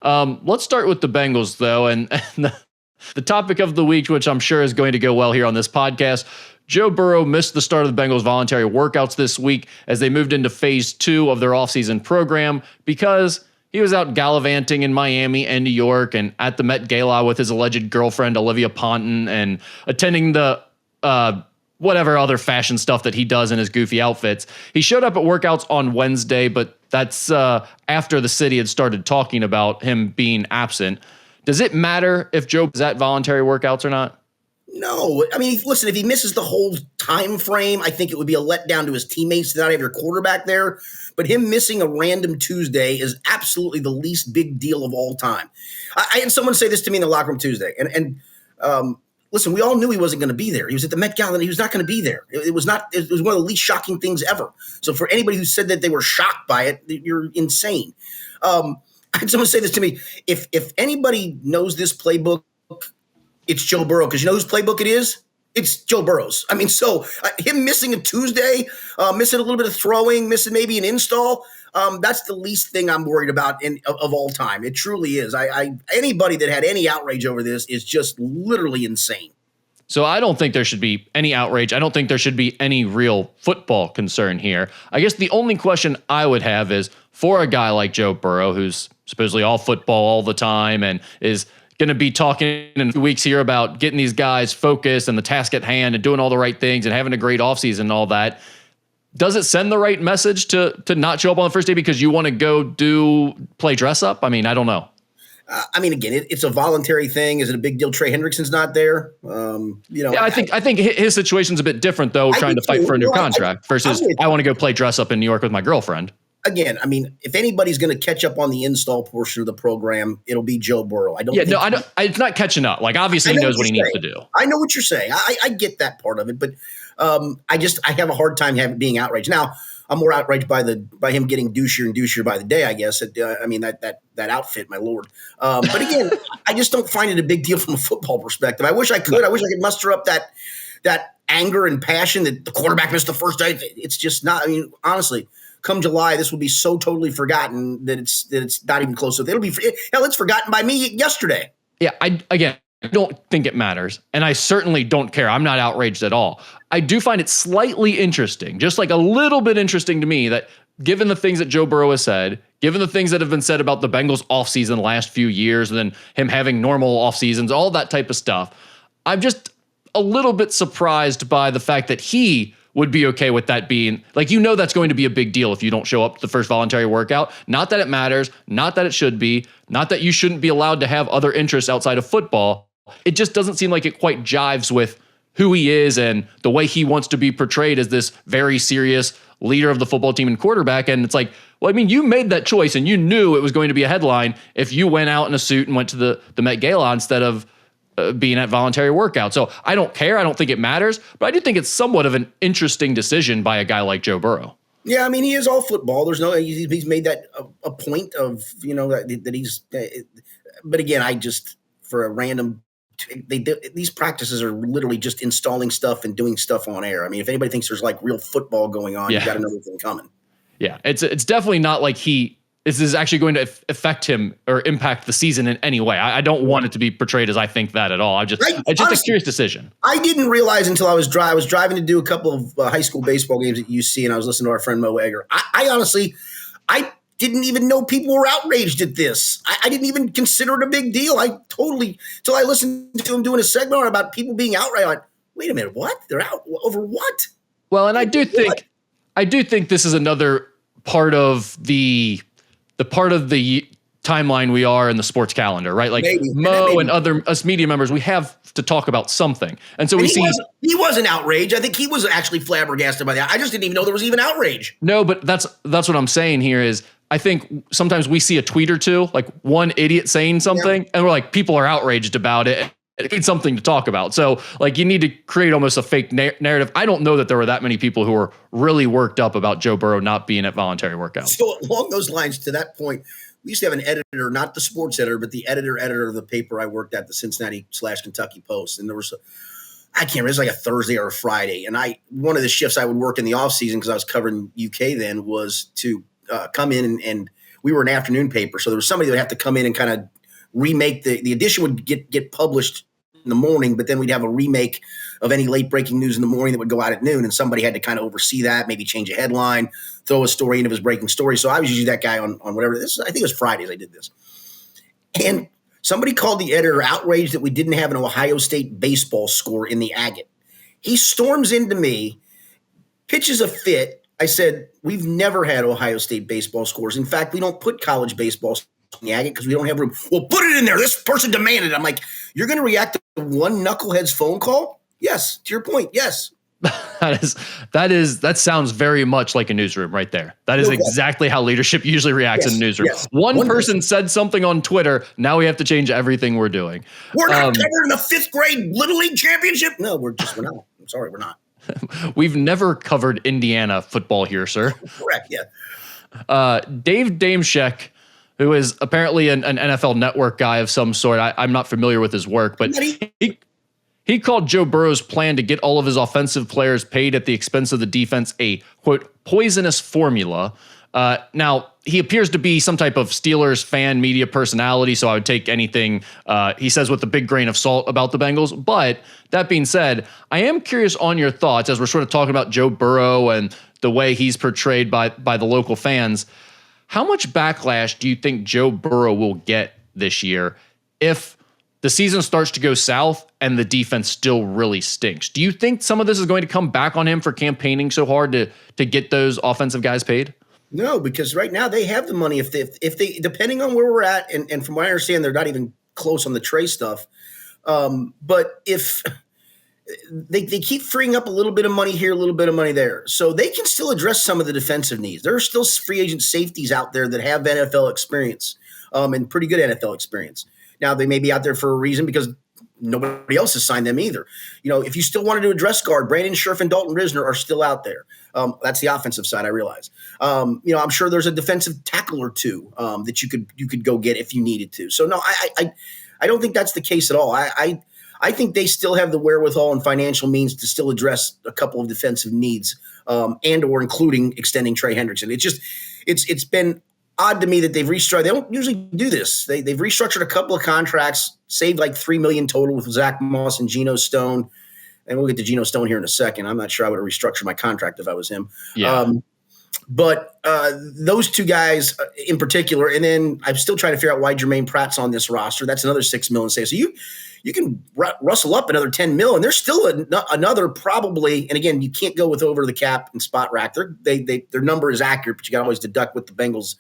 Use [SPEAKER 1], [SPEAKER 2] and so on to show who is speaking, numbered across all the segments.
[SPEAKER 1] Let's start with the Bengals, though, and the topic of the week, which I'm sure is going to go well here on this podcast. Joe Burrow missed the start of the Bengals' voluntary workouts this week as they moved into phase 2 of their offseason program because he was out gallivanting in Miami and New York and at the Met Gala with his alleged girlfriend, Olivia Ponton, and attending the whatever other fashion stuff that he does in his goofy outfits. He showed up at workouts on Wednesday, but that's after the city had started talking about him being absent. Does it matter if Joe is at voluntary workouts or not?
[SPEAKER 2] No. I mean, listen, if he misses the whole time frame, I think it would be a letdown to his teammates to not have your quarterback there. But him missing a random Tuesday is absolutely the least big deal of all time. I had someone say this to me in the locker room Tuesday. And listen, we all knew he wasn't going to be there. He was at the Met Gala and he was not going to be there. It was one of the least shocking things ever. So for anybody who said that they were shocked by it, you're insane. I had someone say this to me. If anybody knows this playbook, it's Joe Burrow, because you know whose playbook it is? It's Joe Burrow's. I mean, so him missing a Tuesday, missing a little bit of throwing, missing maybe an install, that's the least thing I'm worried about of all time. It truly is. Anybody that had any outrage over this is just literally insane.
[SPEAKER 1] So I don't think there should be any outrage. I don't think there should be any real football concern here. I guess the only question I would have is for a guy like Joe Burrow, who's supposedly all football all the time and is going to be talking in a few weeks here about getting these guys focused and the task at hand and doing all the right things and having a great offseason and all that. Does it send the right message to not show up on the first day because you want to go play dress up? I mean, I don't know.
[SPEAKER 2] I mean, again, it's a voluntary thing. Is it a big deal? Trey Hendrickson's not there.
[SPEAKER 1] Yeah, I think his situation's a bit different though, trying to fight for a new contract versus I want to go play dress up in New York with my girlfriend.
[SPEAKER 2] Again, I mean, if anybody's going to catch up on the install portion of the program, it'll be Joe Burrow. I don't.
[SPEAKER 1] It's not catching up. Like obviously he knows what he needs to do.
[SPEAKER 2] I know what you're saying. I get that part of it, but I have a hard time being outraged. Now I'm more outraged by him getting douchier and douchier by the day. I guess. I mean that outfit, my lord. But again, I just don't find it a big deal from a football perspective. I wish I could. I wish I could muster up that anger and passion that the quarterback missed the first day. It's just not. I mean, honestly. Come July, this will be so totally forgotten that it's not even close. It'll be it's forgotten by me yesterday.
[SPEAKER 1] Yeah, I don't think it matters, and I certainly don't care. I'm not outraged at all. I do find it slightly interesting, just like a little bit interesting to me, that given the things that Joe Burrow has said, given the things that have been said about the Bengals offseason the last few years, and then him having normal off seasons, all that type of stuff, I'm just a little bit surprised by the fact that he would be okay with that being like, that's going to be a big deal if you don't show up to the first voluntary workout. Not that it matters, not that it should be, not that you shouldn't be allowed to have other interests outside of football. It just doesn't seem like it quite jives with who he is and the way he wants to be portrayed as this very serious leader of the football team and quarterback. And it's like, well, I mean, you made that choice and you knew it was going to be a headline if you went out in a suit and went to the Met Gala instead of being at voluntary workout. So I don't care. I don't think it matters, but I do think it's somewhat of an interesting decision by a guy like Joe Burrow.
[SPEAKER 2] Yeah, I mean, he is all football. There's no, he's made that a point of, that he's, but again, for a random, these practices are literally just installing stuff and doing stuff on air. I mean, if anybody thinks there's like real football going on, you got another thing coming.
[SPEAKER 1] Yeah. It's definitely not like this is actually going to affect him or impact the season in any way. I don't want it to be portrayed as I think that at all. It's just a curious decision.
[SPEAKER 2] I didn't realize until I was driving to do a couple of high school baseball games at UC, and I was listening to our friend Mo Egger. I honestly didn't even know people were outraged at this. I didn't even consider it a big deal. Till I listened to him doing a segment about people being outraged. I'm like, wait a minute, what? They're out over what?
[SPEAKER 1] Well, and I do think this is another part of the part of the timeline we are in the sports calendar, right? Like maybe. Mo and us media members, we have to talk about something. And so
[SPEAKER 2] he wasn't outraged. I think he was actually flabbergasted by that. I just didn't even know there was even outrage.
[SPEAKER 1] No, but that's what I'm saying here is I think sometimes we see a tweet or two, like one idiot saying something, and we're like, people are outraged about it. It needs something to talk about. So like you need to create almost a fake narrative. I don't know that there were that many people who were really worked up about Joe Burrow not being at voluntary workouts.
[SPEAKER 2] So along those lines, to that point, we used to have an editor, not the sports editor, but the editor of the paper I worked at, the Cincinnati/Kentucky Post. And there was I can't remember, it was like a Thursday or a Friday. And one of the shifts I would work in the off season, because I was covering UK then, was to come in and we were an afternoon paper. So there was somebody that would have to come in and kind of remake the edition would get published in the morning, but then we'd have a remake of any late breaking news in the morning that would go out at noon. And somebody had to kind of oversee that, maybe change a headline, throw a story into his breaking story. So I was usually that guy on whatever this, I think it was Fridays I did this. And somebody called the editor outraged that we didn't have an Ohio State baseball score in the agate. He storms into me, pitches a fit. I said, we've never had Ohio State baseball scores. In fact, we don't put college baseball in the agate because we don't have room. Well, put it in there. This person demanded it. I'm like, you're going to react to one knucklehead's phone call? Yes. To your point. Yes.
[SPEAKER 1] That sounds very much like a newsroom right there. That is exactly how leadership usually reacts in a newsroom. Yes. One person said something on Twitter. Now we have to change everything we're doing.
[SPEAKER 2] We're not covering the 5th grade Little League championship. No, we're not. I'm sorry. We're not.
[SPEAKER 1] We've never covered Indiana football here, sir.
[SPEAKER 2] Correct. Yeah.
[SPEAKER 1] Dave Dameshek, who is apparently an NFL Network guy of some sort. I'm not familiar with his work, but he called Joe Burrow's plan to get all of his offensive players paid at the expense of the defense a, quote, poisonous formula. Now, he appears to be some type of Steelers fan media personality, so I would take anything he says with a big grain of salt about the Bengals. But that being said, I am curious on your thoughts as we're sort of talking about Joe Burrow and the way he's portrayed by the local fans. How much backlash do you think Joe Burrow will get this year if the season starts to go south and the defense still really stinks? Do you think some of this is going to come back on him for campaigning so hard to get those offensive guys paid?
[SPEAKER 2] No, because right now they have the money. If they depending on where we're at, and from what I understand, they're not even close on the Trey stuff. But if they keep freeing up a little bit of money here, a little bit of money there, so they can still address some of the defensive needs. There are still free agent safeties out there that have NFL experience and pretty good NFL experience. Now they may be out there for a reason because nobody else has signed them either. You know, if you still wanted to address guard, Brandon Scherf and Dalton Risner are still out there. That's the offensive side, I realize. You know, I'm sure there's a defensive tackle or two that you could go get if you needed to. So no, I don't think that's the case at all. I think they still have the wherewithal and financial means to still address a couple of defensive needs and or including extending Trey Hendrickson. It's been odd to me that they've restructured. They don't usually do this. They've restructured a couple of contracts, saved like $3 million total with Zach Moss and Geno Stone. And we'll get to Geno Stone here in a second. I'm not sure I would have restructured my contract if I was him. Yeah. But those two guys in particular, and then I'm still trying to figure out why Germaine Pratt's on this roster. That's another $6 million. So you can rustle up another $10 million. And there's still another probably. And again, you can't go with over the cap and spot rack. Their number is accurate, but you got to always deduct what the Bengals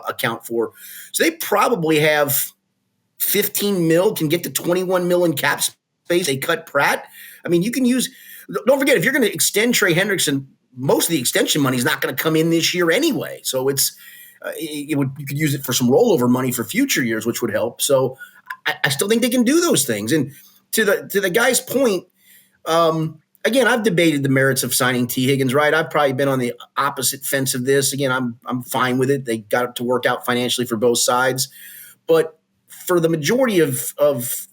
[SPEAKER 2] account for. So they probably have 15 mil, can get to 21 million cap space. They cut Pratt. I mean, you can use. Don't forget, if you're going to extend Trey Hendrickson, most of the extension money is not going to come in this year anyway. So you could use it for some rollover money for future years, which would help. So I still think they can do those things. And to the guy's point, again, I've debated the merits of signing T. Higgins. Right, I've probably been on the opposite fence of this. Again, I'm fine with it. They got it to work out financially for both sides, but for the majority of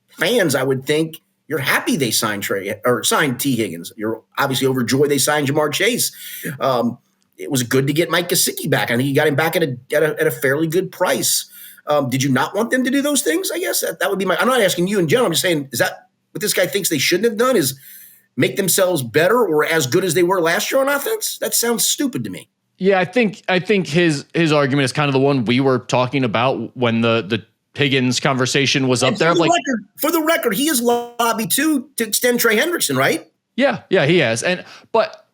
[SPEAKER 2] fans, I would think. You're happy they signed T. Higgins. You're obviously overjoyed they signed Jamar Chase. It was good to get Mike Gesicki back. I think you got him back at a fairly good price. Did you not want them to do those things? I guess that would be I'm not asking you in general. I'm just saying, is that what this guy thinks they shouldn't have done? Is make themselves better or as good as they were last year on offense? That sounds stupid to me.
[SPEAKER 1] Yeah, I think his argument is kind of the one we were talking about when the Higgins conversation was up there.
[SPEAKER 2] For the record, he has lobbied too to extend Trey Hendrickson, right?
[SPEAKER 1] Yeah, he has. But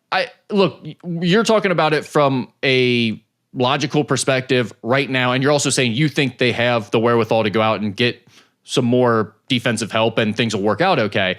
[SPEAKER 1] you're talking about it from a logical perspective right now, and you're also saying you think they have the wherewithal to go out and get some more defensive help and things will work out okay.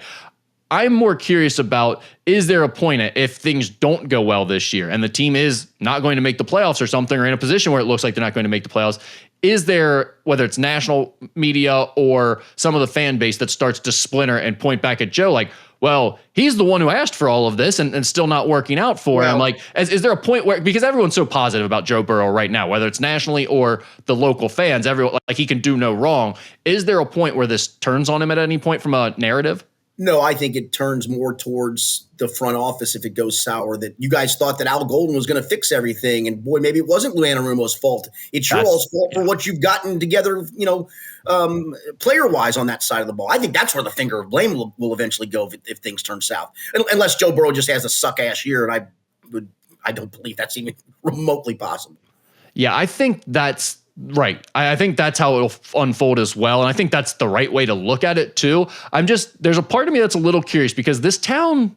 [SPEAKER 1] I'm more curious about, is there a point if things don't go well this year and the team is not going to make the playoffs or something, or in a position where it looks like they're not going to make the playoffs, is there, whether it's national media or some of the fan base that starts to splinter and point back at Joe like, well, he's the one who asked for all of this and still not working out for him. Like, is there a point where, because everyone's so positive about Joe Burrow right now, whether it's nationally or the local fans, everyone like he can do no wrong. Is there a point where this turns on him at any point from a narrative?
[SPEAKER 2] No, I think it turns more towards the front office if it goes sour. That you guys thought that Al Golden was going to fix everything, and boy, maybe it wasn't Lou Anarumo's fault. It's your all's fault for what you've gotten together, player wise on that side of the ball. I think that's where the finger of blame will eventually go if things turn south, unless Joe Burrow just has a suck ass year, and I don't believe that's even remotely possible.
[SPEAKER 1] Yeah, I think that's right. I think that's how it'll unfold as well. And I think that's the right way to look at it too. There's a part of me that's a little curious because this town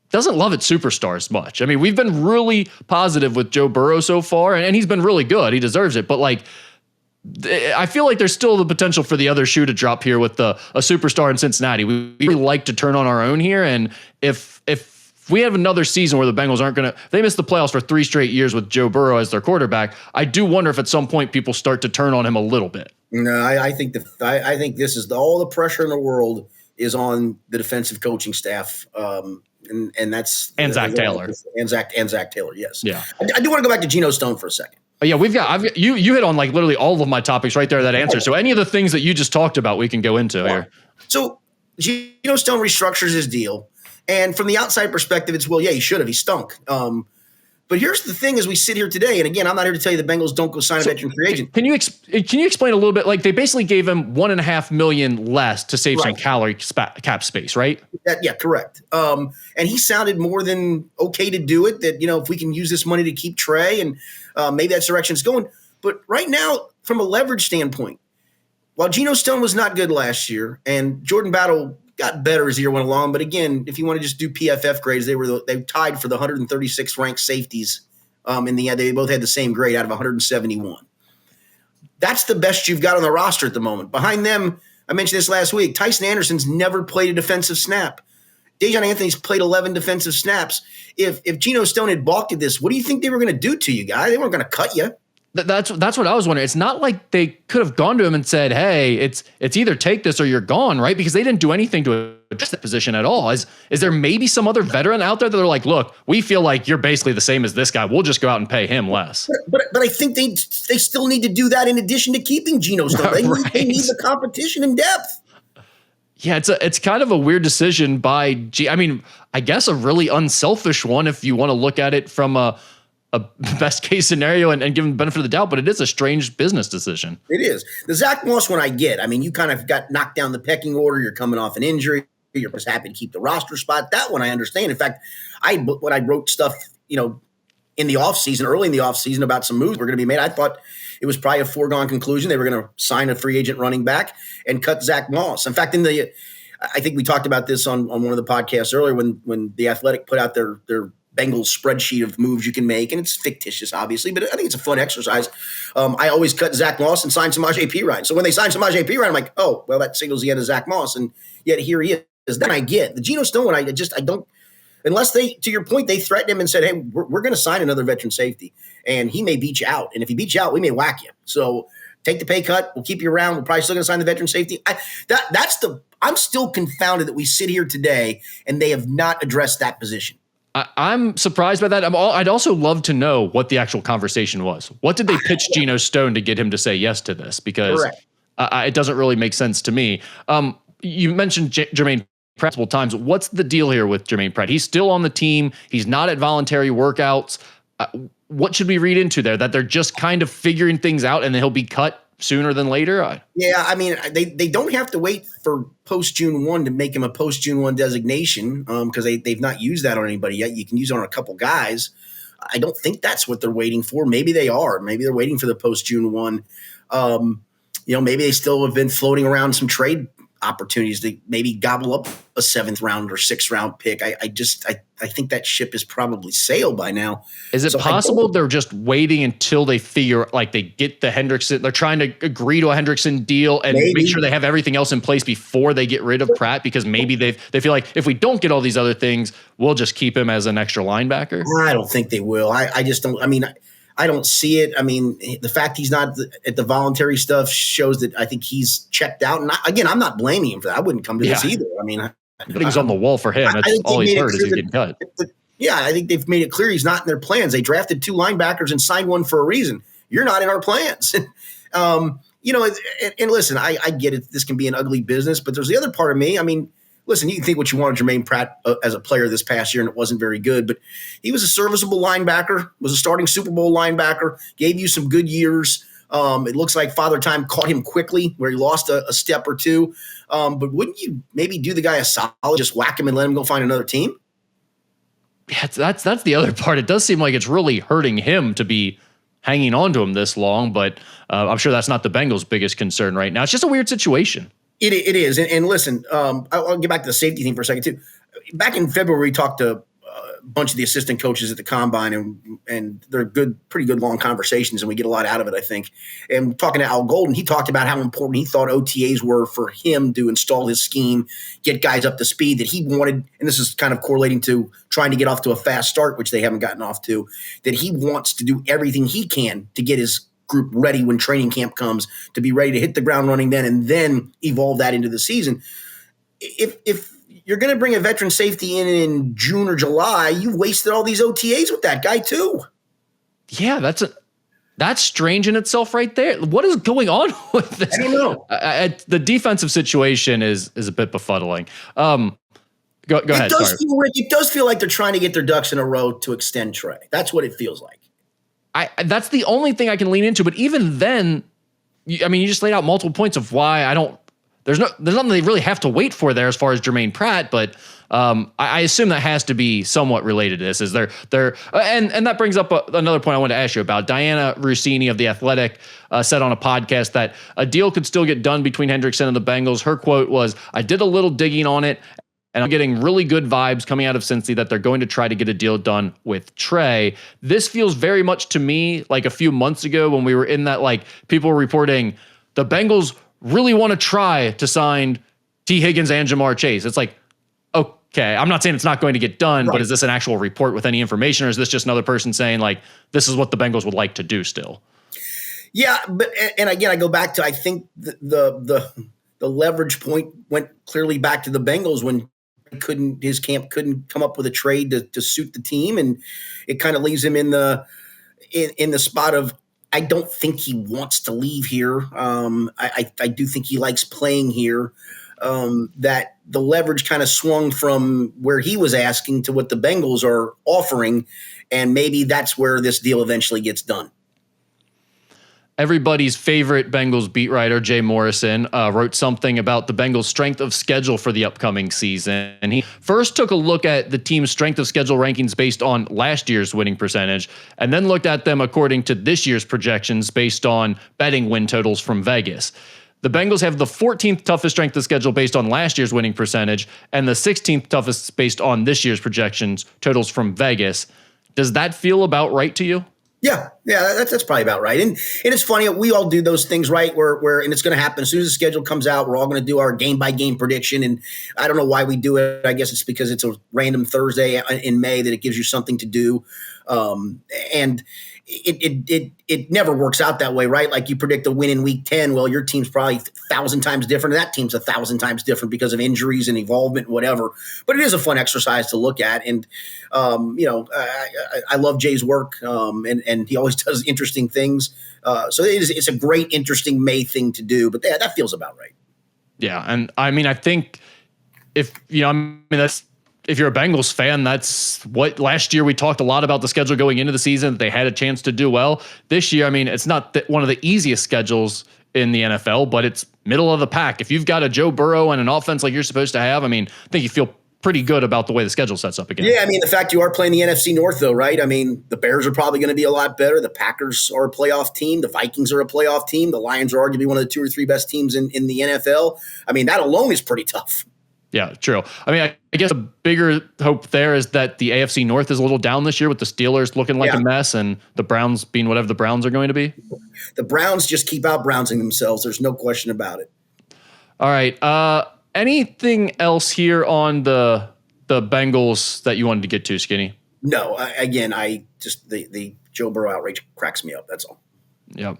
[SPEAKER 1] doesn't love its superstars much. I mean, we've been really positive with Joe Burrow so far, and he's been really good. He deserves it. But I feel like there's still the potential for the other shoe to drop here with a superstar in Cincinnati. We really like to turn on our own here. And if we have another season where the Bengals they miss the playoffs for 3 straight years with Joe Burrow as their quarterback, I do wonder if at some point people start to turn on him a little bit.
[SPEAKER 2] No, I think this is all the pressure in the world is on the defensive coaching staff. And that's
[SPEAKER 1] Zach Taylor.
[SPEAKER 2] And Zach Taylor, yes.
[SPEAKER 1] Yeah.
[SPEAKER 2] I do want to go back to Geno Stone for a second.
[SPEAKER 1] Yeah, you hit on literally all of my topics right there, that answer. So any of the things that you just talked about, we can go into here.
[SPEAKER 2] So Geno Stone restructures his deal. And from the outside perspective, it's, well, yeah, he should have. He stunk. But here's the thing as we sit here today, and again, I'm not here to tell you the Bengals don't go sign a veteran free agent.
[SPEAKER 1] Can you explain a little bit? They basically gave him $1.5 million less to save some cap space, right?
[SPEAKER 2] Yeah, correct. And he sounded more than okay to do it, that, if we can use this money to keep Trey, and maybe that's the direction it's going. But right now, from a leverage standpoint, while Geno Stone was not good last year, and Jordan Battle got better as the year went along. But again, if you want to just do PFF grades, they tied for the 136th ranked safeties. In the end, they both had the same grade out of 171. That's the best you've got on the roster at the moment. Behind them, I mentioned this last week, Tyson Anderson's never played a defensive snap. Dejon Anthony's played 11 defensive snaps. If Geno Stone had balked at this, what do you think they were going to do to you, guy? They weren't going to cut you.
[SPEAKER 1] That's what I was wondering. It's not like they could have gone to him and said, "Hey, it's either take this or you're gone," right? Because they didn't do anything to address that position at all. Is there maybe some other veteran out there that are like, "Look, we feel like you're basically the same as this guy. We'll just go out and pay him less."
[SPEAKER 2] But I think they still need to do that in addition to keeping Geno Stone. They need the competition in depth.
[SPEAKER 1] Yeah, it's kind of a weird decision by I guess a really unselfish one if you want to look at it from a best case scenario and give him the benefit of the doubt, but it is a strange business decision.
[SPEAKER 2] It is. The Zach Moss one I get. You kind of got knocked down the pecking order. You're coming off an injury. You're just happy to keep the roster spot. That one I understand. In fact, when I wrote stuff, in the offseason, early in the offseason about some moves were going to be made, I thought it was probably a foregone conclusion. They were going to sign a free agent running back and cut Zach Moss. In fact, I think we talked about this on one of the podcasts earlier when the Athletic put out their Bengals spreadsheet of moves you can make, and it's fictitious, obviously, but I think it's a fun exercise. I always cut Zach Moss and sign Samaje Perine. So when they signed Samaje Perine, I'm like, oh, well, that signals the end of Zach Moss, and yet here he is. Then I get the Geno Stone one. I don't, unless they, to your point, they threatened him and said, hey, we're going to sign another veteran safety, and he may beat you out, and if he beats you out, we may whack you. So take the pay cut. We'll keep you around. We're probably still going to sign the veteran safety. I'm still confounded that we sit here today and they have not addressed that position.
[SPEAKER 1] I'm surprised by that. I'd also love to know what the actual conversation was. What did they pitch Geno Stone to get him to say yes to this? Because it doesn't really make sense to me. You mentioned Germaine Pratt multiple times. What's the deal here with Germaine Pratt? He's still on the team. He's not at voluntary workouts. What should we read into there? That they're just kind of figuring things out and then he'll be cut sooner than later?
[SPEAKER 2] Yeah, they don't have to wait for post-June 1 to make him a post-June 1 designation because they've not used that on anybody yet. You can use it on a couple guys. I don't think that's what they're waiting for. Maybe they are. Maybe they're waiting for the post-June 1. Maybe they still have been floating around some trade opportunities to maybe gobble up a 7th round or 6th round pick. I think that ship has probably sailed by now.
[SPEAKER 1] Is it possible they're just waiting until they figure they get the Hendrickson? They're trying to agree to a Hendrickson deal and make sure they have everything else in place before they get rid of Pratt, because maybe they feel like if we don't get all these other things, we'll just keep him as an extra linebacker.
[SPEAKER 2] I don't think they will. I just don't. I don't see it. The fact he's not at the voluntary stuff shows that I think he's checked out. And I'm not blaming him for that. I wouldn't come to this either.
[SPEAKER 1] Everything's on the wall for him. That's all he's heard is he's getting cut.
[SPEAKER 2] I think they've made it clear he's not in their plans. They drafted 2 linebackers and signed one for a reason. You're not in our plans. And listen, I get it. This can be an ugly business, but there's the other part of me. listen, you can think what you want of Germaine Pratt as a player this past year, and it wasn't very good, but he was a serviceable linebacker, was a starting Super Bowl linebacker, gave you some good years. It looks like Father Time caught him quickly where he lost a step or two. But wouldn't you maybe do the guy a solid, just whack him and let him go find another team?
[SPEAKER 1] Yeah, that's the other part. It does seem like it's really hurting him to be hanging on to him this long, but I'm sure that's not the Bengals' biggest concern right now. It's just a weird situation.
[SPEAKER 2] It is. And listen, I'll get back to the safety thing for a second, too. Back in February, we talked to a bunch of the assistant coaches at the combine, and they're pretty good long conversations, and we get a lot out of it, I think. And talking to Al Golden, he talked about how important he thought OTAs were for him to install his scheme, get guys up to speed, that he wanted, and this is kind of correlating to trying to get off to a fast start, which they haven't gotten off to, that he wants to do everything he can to get his group ready when training camp comes, to be ready to hit the ground running then, and then evolve that into the season. If you're going to bring a veteran safety in June or July, you've wasted all these OTAs with that guy too.
[SPEAKER 1] Yeah, that's strange in itself right there. What is going on with this?
[SPEAKER 2] I don't know.
[SPEAKER 1] The defensive situation is a bit befuddling. Go ahead.
[SPEAKER 2] It does feel like they're trying to get their ducks in a row to extend Trey. That's what it feels like.
[SPEAKER 1] That's the only thing I can lean into. But even then, you just laid out multiple points of why I don't. There's nothing they really have to wait for there as far as Germaine Pratt, but I assume that has to be somewhat related to this. Is there and that brings up another point I wanted to ask you about. Diana Rossini of The Athletic said on a podcast that a deal could still get done between Hendrickson and the Bengals. Her quote was, "I did a little digging on it, and I'm getting really good vibes coming out of Cincy that they're going to try to get a deal done with Trey." This feels very much to me like a few months ago when we were in that, like, people were reporting the Bengals really want to try to sign T. Higgins and Jamar Chase. It's like, okay, I'm not saying it's not going to get done, right, but is this an actual report with any information, or is this just another person saying, like, this is what the Bengals would like to do still?
[SPEAKER 2] Yeah, but and again, I go back to, I think the leverage point went clearly back to the Bengals when his camp couldn't come up with a trade to suit the team, and it kind of leaves him in the spot of, I don't think he wants to leave here. I do think he likes playing here. That the leverage kind of swung from where he was asking to what the Bengals are offering, and maybe that's where this deal eventually gets done.
[SPEAKER 1] Everybody's favorite Bengals beat writer, Jay Morrison, wrote something about the Bengals' strength of schedule for the upcoming season. And he first took a look at the team's strength of schedule rankings based on last year's winning percentage, and then looked at them according to this year's projections based on betting win totals from Vegas. The Bengals have the 14th toughest strength of schedule based on last year's winning percentage, and the 16th toughest based on this year's projections totals from Vegas. Does that feel about right to you?
[SPEAKER 2] Yeah, that's probably about right. And it's funny, we all do those things, right? Where and it's going to happen as soon as the schedule comes out. We're all going to do our game by game prediction, and I don't know why we do it. I guess it's because it's a random Thursday in May that it gives you something to do, and it never works out that way, right? Like, you predict a win in week 10. Well, your team's probably 1,000 times different, and that team's 1,000 times different because of injuries and involvement, whatever. But it is a fun exercise to look at, and I love Jay's work, and he always does interesting things. So it's a great, interesting May thing to do. But that feels about right.
[SPEAKER 1] Yeah, and I think if you're a Bengals fan, that's what last year we talked a lot about the schedule going into the season, that they had a chance to do well. This year, it's not one of the easiest schedules in the NFL, but it's middle of the pack. If you've got a Joe Burrow and an offense like you're supposed to have, I think you feel pretty good about the way the schedule sets up again.
[SPEAKER 2] Yeah, the fact you are playing the NFC North, though, right? The Bears are probably going to be a lot better. The Packers are a playoff team. The Vikings are a playoff team. The Lions are arguably one of the 2 or 3 best teams in the NFL. That alone is pretty tough.
[SPEAKER 1] Yeah, true. I guess a bigger hope there is that the AFC North is a little down this year, with the Steelers looking like a mess and the Browns being whatever the Browns are going to be.
[SPEAKER 2] The Browns just keep out-Brownsing themselves. There's no question about it.
[SPEAKER 1] All right. Anything else here on the Bengals that you wanted to get to, Skinny?
[SPEAKER 2] No. The Joe Burrow outrage cracks me up. That's all.
[SPEAKER 1] Yeah.